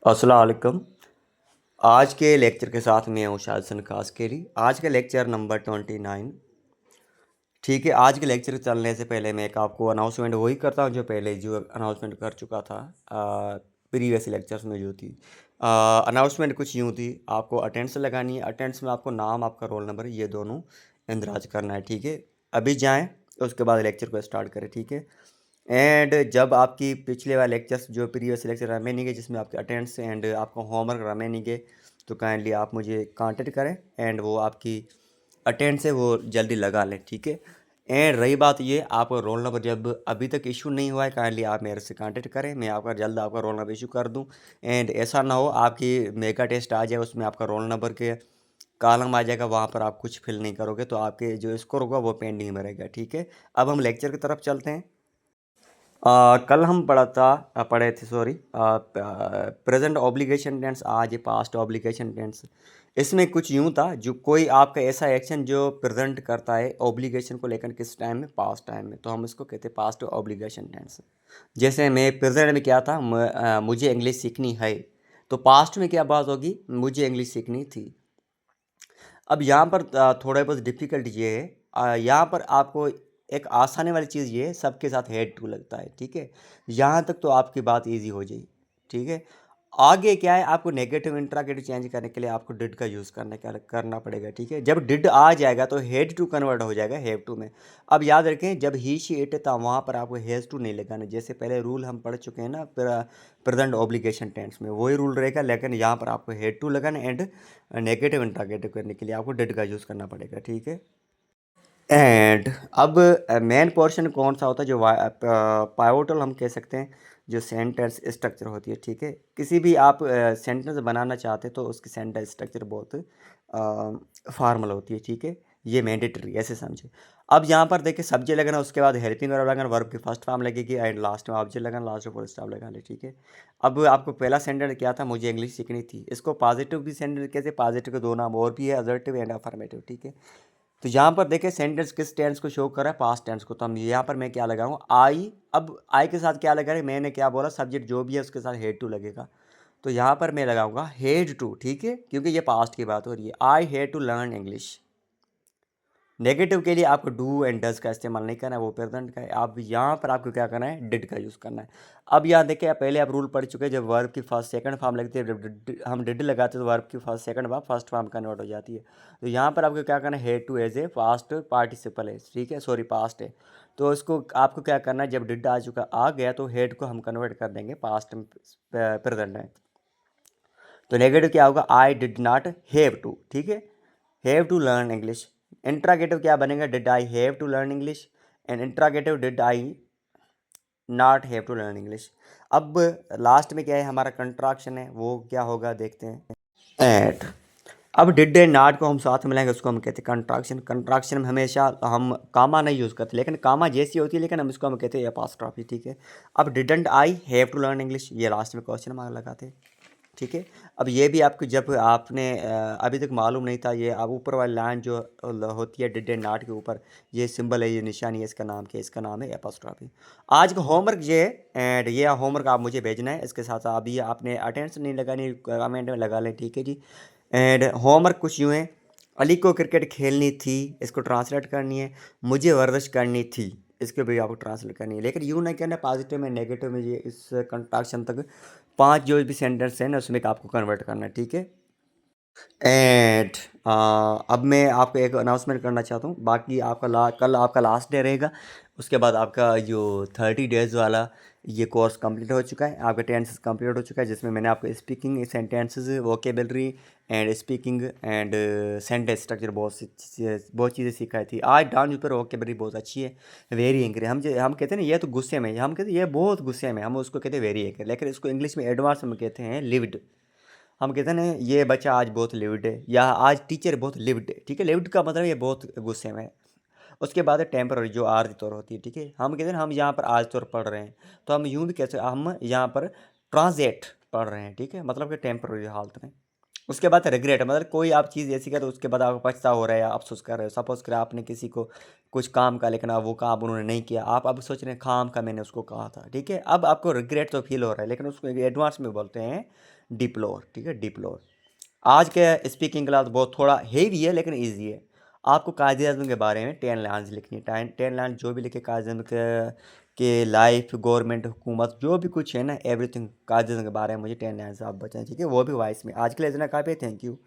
अस्सलाम वालेकुम। आज के लेक्चर के साथ मैं हूँ शाहसन कास्केरी। आज का लेक्चर नंबर 29। ठीक है, आज के लेक्चर चलने से पहले मैं एक आपको अनाउंसमेंट वही करता हूँ जो पहले जो अनाउंसमेंट कर चुका था प्रीवियस लेक्चर्स में जो थी। अनाउंसमेंट कुछ यूँ थी, आपको अटेंडेंस लगानी है। अटेंडेंस में आपको नाम, आपका रोल नंबर, ये दोनों इंदराज करना है। ठीक है, अभी जाएँ, उसके बाद लेक्चर को स्टार्ट करें। ठीक है, एंड जब आपकी पिछले वाले लेक्चर्स जो प्रीवियस लेक्चर रमेंगे जिसमें आपके अटेंडेंस एंड आपका होमवर्क रमेंगे, तो काइंडली आप मुझे कांटेक्ट करें एंड वो आपकी अटेंडेंस है वो जल्दी लगा लें। ठीक है, एंड रही बात ये, आपका रोल नंबर जब अभी तक इशू नहीं हुआ है, काइंडली आप मेरे से कांटेक्ट करें, मैं आपका जल्द आपका रोल नंबर इशू कर दूं। एंड ऐसा ना हो आपकी मेगा टेस्ट आ जाए, उसमें आपका रोल नंबर के कॉलम आ जाएगा, वहाँ पर आप कुछ फिल नहीं करोगे तो आपके जो स्कोर होगा वो पेंडिंग में रहेगा। ठीक है, अब हम लेक्चर की तरफ चलते हैं। कल हम पढ़े थे, सॉरी, प्रेजेंट ऑब्लिगेशन टेंस, आज पास्ट ऑब्लिगेशन टेंस। इसमें कुछ यूं था, जो कोई आपका ऐसा एक्शन जो प्रेजेंट करता है ऑब्लिगेशन को लेकर किस टाइम में, पास्ट टाइम में, तो हम इसको कहते हैं पास्ट ऑब्लिगेशन टेंस। जैसे मैं प्रेजेंट में क्या था, मुझे इंग्लिश सीखनी है, तो पास्ट में क्या बात होगी, मुझे इंग्लिश सीखनी थी। अब यहाँ पर थोड़ा बहुत डिफ़िकल्ट ये है, यहाँ पर आपको एक आसानी वाली चीज़ ये है, सबके साथ हेड टू लगता है। ठीक है, यहाँ तक तो आपकी बात इजी हो जाएगी। ठीक है, आगे क्या है, आपको नेगेटिव इंट्रागेटिव चेंज करने के लिए आपको डिड का यूज़ करना पड़ेगा। ठीक है, जब डिड आ जाएगा तो हेड टू कन्वर्ट हो जाएगा हैव टू में। अब याद रखें, जब ही शी इट था वहाँ पर आपको हैज़ टू नहीं लगाना, जैसे पहले रूल हम पढ़ चुके हैं ना प्रेजेंट ऑब्लिगेशन टेंस में, वही रूल रहेगा, लेकिन यहाँ पर आपको हेड टू लगाना एंड नेगेटिव इंट्रागेटिव करने के लिए आपको डिड का यूज़ करना पड़ेगा। ठीक है, एंड अब मेन पोर्शन कौन सा होता है, जो पाइवोटल हम कह सकते हैं, जो सेंटेंस स्ट्रक्चर होती है। ठीक है, किसी भी आप सेंटेंस बनाना चाहते तो उसकी सेंटेंस स्ट्रक्चर बहुत फॉर्मल होती है। ठीक है, ये मैंडेटरी, ऐसे समझे। अब यहाँ पर देखिए, सब्जेक्ट लगना, उसके बाद हेल्पिंग वर्ब लगना, वर्ब की फर्स्ट फॉर्म लगेगी एंड लास्ट में ऑब्जेक्ट लगना, लास्ट में फुल स्टॉप लगा ले। ठीक है, अब आपको पहला सेंटेंस क्या था, मुझे इंग्लिश सीखनी थी, इसको पॉजिटिव भी सेंटेंस कैसे, पॉजिटिव के दो नाम और भी है, असर्टिव एंड अफर्मेटिव। ठीक है, तो यहाँ पर देखिए सेंटेंस किस टेंस को शो कर रहा है, पास्ट टेंस को, तो हम यहाँ पर मैं क्या लगाऊँ, आई। अब आई के साथ क्या लगा रहे, मैंने क्या बोला, सब्जेक्ट जो भी है उसके साथ हेड टू लगेगा, तो यहाँ पर मैं लगाऊंगा हेड टू। ठीक है, क्योंकि ये पास्ट की बात हो रही है, I had to learn English. Negative के लिए आपको डू एंड डज का इस्तेमाल नहीं करना है, वो प्रेजेंट का है। आप यहाँ पर आपको क्या करना है, डिड का यूज़ करना है। अब यहाँ देखिए, पहले आप रूल पढ़ चुके हैं, जब वर्ब की फर्स्ट सेकंड फॉर्म लगती है, जब हम डिड लगाते हैं तो वर्ब की first second form first form convert हो जाती है। तो यहाँ पर आपको क्या करना है, had to as a past participle है। ठीक है, सॉरी, पास्ट है, तो इसको आपको क्या करना है, जब डिड आ गया तो हेड को हम कन्वर्ट कर देंगे पास्ट प्रेजेंट है। तो नेगेटिव क्या होगा, I did not have to. ठीक है, have to learn English. Interrogative क्या बनेगा, did I have to learn English, and interrogative did I not have to learn English. अब लास्ट में क्या है, हमारा कंट्राक्शन है, वो क्या होगा देखते हैं, एट। अब डिड एंड नॉट को हम साथ मिलाएंगे, उसको हम कहते हैं कंट्राक्शन। कंट्राक्शन में हमेशा हम कामा नहीं यूज़ करते, लेकिन कामा जैसी होती है, लेकिन हम इसको हम कहते हैं एपॉस्ट्रॉफी। ठीक है, अब didn't I have to learn English, ये लास्ट में क्वेश्चन मार्क लगाते हैं। ठीक है, अब ये भी आपको जब आपने अभी तक मालूम नहीं था, ये अब ऊपर वाली लाइन जो होती है डिड एंड नॉट के ऊपर, ये सिंबल है, ये निशानी है, इसका नाम क्या है, इसका नाम है एपॉस्ट्रॉफी। आज का होमवर्क ये है, एंड ये होमवर्क आप मुझे भेजना है, इसके साथ अभी आपने अटेंडेंस नहीं लगानी, कमेंट में लगा लें। ठीक है जी, एंड होमवर्क कुछ यूँ है, अली को क्रिकेट खेलनी थी, इसको ट्रांसलेट करनी है, मुझे वर्जिश करनी थी, इसके भी आपको ट्रांसलेट करनी है, लेकिन यूँ नहीं करना, पॉजिटिव में नेगेटिव में, ये इस कंट्राक्शन तक 5 जो भी सेंटेंस है ना उसमें आपको कन्वर्ट करना है। ठीक है, एंड अब मैं आपको एक अनाउंसमेंट करना चाहता हूँ, बाकी आपका कल आपका लास्ट डे रहेगा, उसके बाद आपका जो 30 डेज़ वाला ये कोर्स कंप्लीट हो चुका है, आपका टेंसेस कंप्लीट हो चुका है, जिसमें मैंने आपको speaking, sentences, vocabulary and speaking and sentence structure बहुत चीज़ें सिखाई थी। आज डाउन पर वोकेबलरी बहुत अच्छी है, वेरी एंग्री, हम कहते हैं ना, ये तो गुस्से में, हम कहते हैं ये बहुत गुस्से में, हम उसको कहते हैं वेरी एंग्री, लेकिन इसको इंग्लिश में एडवांस में कहते हैं लिव्ड। हम कहते हैं ना, ये बच्चा आज बहुत लिव्ड है, या आज टीचर बहुत लिव्ड है। ठीक है, लिव्ड का मतलब ये बहुत गुस्से में है। उसके बाद है टेम्पररी, जो आर्ज तौर होती है। ठीक है, हम कहते हैं ना, हम यहाँ पर आज तौर पढ़ रहे हैं, तो हम यूँ भी कैसे, हम यहाँ पर ट्रांजेट पढ़ रहे हैं। ठीक है, मतलब कि टेम्पररी हालत में। उसके बाद रिग्रेट, मतलब कोई आप चीज़ ऐसी कर तो उसके बाद आपको पछतावा हो रहा है या अफसोस कर रहे हो। सपोज करें आपने किसी को कुछ काम का, लेकिन अब वो काम उन्होंने नहीं किया, आप अब सोच रहे हैं खाम का मैंने उसको कहा था, ठीक है। अब आपको रिग्रेट तो फील हो रहा है, लेकिन उसको एडवांस में बोलते हैं डिप्लोर, ठीक है, डिप्लोर। आज के स्पीकिंग क्लास बहुत थोड़ा हेवी है लेकिन ईजी है। आपको कायदे आज़म के बारे में 10 लाइन्स लिखनी है। 10 लाइन जो भी लिखे कायदे आज़म के लाइफ, गवर्नमेंट, हुकूमत, जो भी कुछ है ना, एवरीथिंग कायदे आज़म के बारे में मुझे 10 लाइन्स आप बताएं, ठीक है, वो भी वॉइस में। आज के लिए इतना काफ़ी है, थैंक यू।